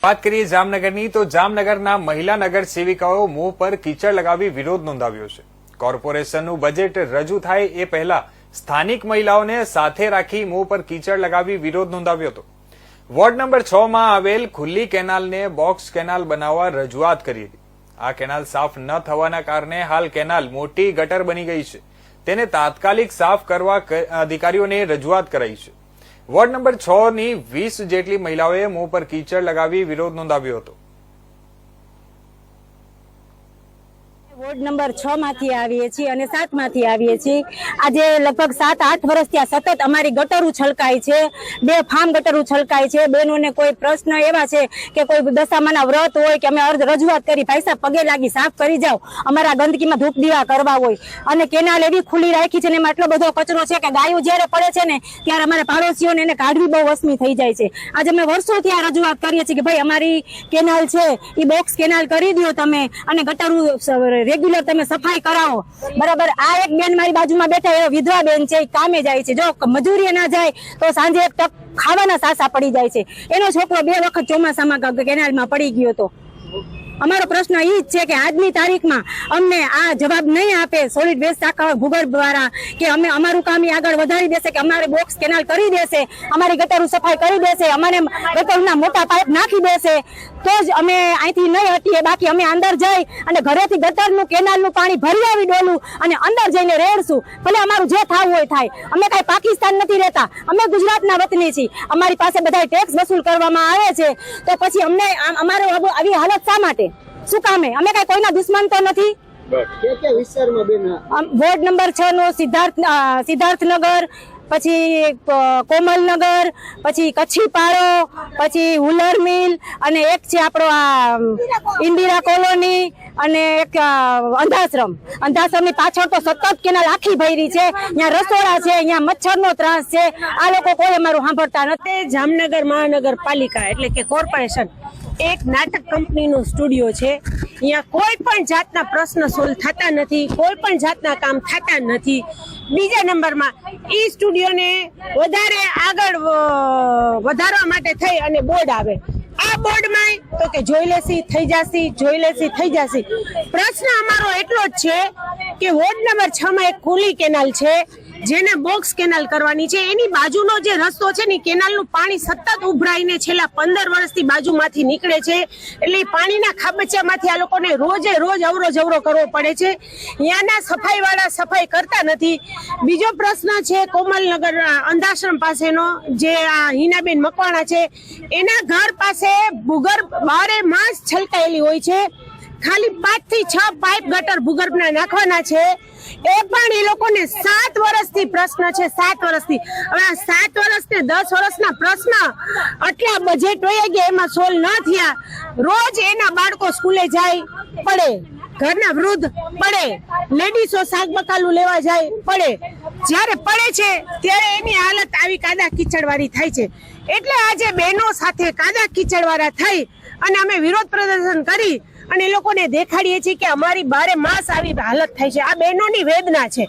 વાત કરીએ જામનગરની તો જામનગરના મહિલા નગર સેવિકાઓ મોં પર કીચડ લગાવી વિરોધ નોંધાવ્યો છે। કોર્પોરેશનનું બજેટ રજૂ થાય એ પહેલા સ્થાનિક મહિલાઓને સાથે રાખી મોં પર કીચડ લગાવી વિરોધ નોંધાવ્યો હતો। વોર્ડ નંબર 6 માં આવેલ ખુલ્લી કેનાલને બોક્સ કેનાલ બનાવવા રજૂઆત કરી હતી। આ કેનાલ સાફ ન થવાના કારણે હાલ કેનાલ મોટી ગટર બની ગઈ છે। તેને તાત્કાલિક સાફ કરવા અધિકારીઓને રજૂઆત કરાઈ છે। વોર્ડ નંબર 6 ની 20 જેટલી મહિલાઓએ મોં પર કીચડ લગાવી વિરોધ નોંધાવ્યો હતો। વોર્ડ નંબર 6 માંથી આવીએ છીએ અને 7 માંથી આવીએ છીએ। આજે લગભગ 7-8 વર્ષથી સતત અમારી ગટરો છલકાય છે, 2 ફાર્મ ગટરો છલકાય છે। બહેનોને કોઈ પ્રશ્ન એવા છે કે કોઈ દશામાના વ્રત હોય કે અમે રજૂઆત કરી, ભાઈ સાહેબ પગે લાગી સાફ કરી જાઓ, અમારા ગંદકીમાં ધૂપ દીવા કરવા હોય અને કેનાલ એવી ખુલ્લી રાખી છે ને એમાં એટલો બધો કચરો છે કે ગાયો જ્યારે પડે છે ને ત્યારે અમારા પાડોશીઓને એને કાઢવી બહુ વસમી થઈ જાય છે। આજે અમે વર્ષોથી આ રજૂઆત કરીએ છીએ કે ભાઈ અમારી કેનાલ છે એ બોક્સ કેનાલ કરી દો તમે અને ગટરો રેગ્યુલર તમે સફાઈ કરાવો, બરાબર। આ એક બેન મારી બાજુમાં બેઠા એ વિધવા બેન છે, કામે જાય છે, જો મજૂરી ના જાય તો સાંજે એક ટક ખાવાના સાસા પડી જાય છે। એનો છોકરો 2 વખત ચોમાસામાં કેનાલમાં પડી ગયો હતો। અમારો પ્રશ્ન એ જ છે કે આજની તારીખમાં અમને આ જવાબ નહીં આપે સોલિડ વેસ્ટ શાખા ભૂગર્ભ દ્વારા કે અમે અમારું કામ આગળ વધારી દેશે કે અમારે બોક્સ કેનાલ કરી દેશે, અમારી ગટરો સફાઈ કરી દેશે, અમારે ગટરના મોટા પાઇપ નાખી દેશે તો જ અમે અહીંથી નહીં હટીએ। બાકી અમે અંદર જઈ અને ઘરેથી ગટરનું કેનાલનું પાણી ભરી આવી ડોલું અને અંદર જઈને રેડશું, ભલે અમારું જે થવું હોય થાય। અમે કઈ પાકિસ્તાન નથી રહેતા, અમે ગુજરાતના વતની છીએ। અમારી પાસે બધા ટેક્સ વસૂલ કરવામાં આવે છે તો પછી અમને અમારે આવી હાલત શા માટે, શું કામે? અમે કઈ કોઈના દુશ્મન તો નથી। વોર્ડ નંબર 6 નો સિદ્ધાર્થનગર, પછી કોમલનગર, પછી કચ્છી પાડો, પછી હુલર મિલ અને એક છે આપણો આ ઇન્દિરા કોલોની અને એક અંધાશ્રમની પાછળ તો સતત કેનાલ આખી ભરી છે। અહીંયા રસોડા છે, અહીંયા મચ્છરનો ત્રાસ છે, આ લોકો કોઈ અમારું સાંભળતા નથી। જામનગર મહાનગરપાલિકા એટલે કે કોર્પોરેશન એક નાટક કંપનીનું સ્ટુડિયો છે। અહીંયા કોઈ પણ જાતના પ્રશ્ન સોલ્વ થતા નથી, કોઈ પણ જાતના કામ થતા નથી। બીજા નંબરમાં ઈ સ્ટુડિયોને વધારે આગળ વધારવા માટે થઈ અને બોર્ડ આવે, આ બોર્ડમાં તો કે જોઈ લેસી થઈ જશે, જોઈ લેસી થઈ જશે। પ્રશ્ન અમારો એટલો જ છે કે વોર્ડ નંબર 6 માં એક ખુલ્લી કેનાલ છે જેને બોક્સ કેનાલ કરવાની છે, એની બાજુનો જે રસ્તો છે ને કેનાલનું પાણી સતત ઉભરાઈને છેલ્લા 15 વર્ષથી બાજુમાંથી નીકળે છે, એટલે પાણીના ખાબચિયામાંથી આ લોકોને રોજે રોજ અવરો જવરો કરવો પડે છે। અહીંયાના સફાઈ વાળા સફાઈ કરતા નથી। બીજો પ્રશ્ન છે કોમલનગર અંધાશ્રમ પાસેનો, જે આ હિનાબેન મકવાણા છે, એના ઘર પાસે ભૂગર્ભ 12 માસ છલકાયેલી હોય છે, ખાલી 5 થી 6 પાઇપ ગટર ભૂગર્ભના નાખવાના છે। એ પણ એ લોકોને 7 વર્ષથી પ્રશ્ન છે, 7 વર્ષથી। હવે આ 7 વર્ષ ને 10 વર્ષના પ્રશ્ન આટલા બજેટ હોય ગયા એમાં સોલ્વ ન થયા। રોજ એના બાળકો સ્કૂલે જાય પડે, ઘરના વૃદ્ધ પડે, લેડીઝો શાક બકાલું લેવા જાય પડે, જ્યારે પડે છે ત્યારે એની હાલત આવી કાદા કીચડ વાળી થાય છે। એટલે આજે બહેનો સાથે કાદા કીચડ વાળા થઈ અને અમે વિરોધ પ્રદર્શન કરી અને એ લોકોને દેખાડીએ છીએ કે અમારી 12 માસ આવી હાલત થાય છે। આ બહેનોની વેદના છે,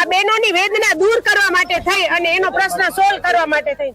આ બહેનોની વેદના દૂર કરવા માટે થઈ અને એનો પ્રશ્ન સોલ્વ કરવા માટે થઈ।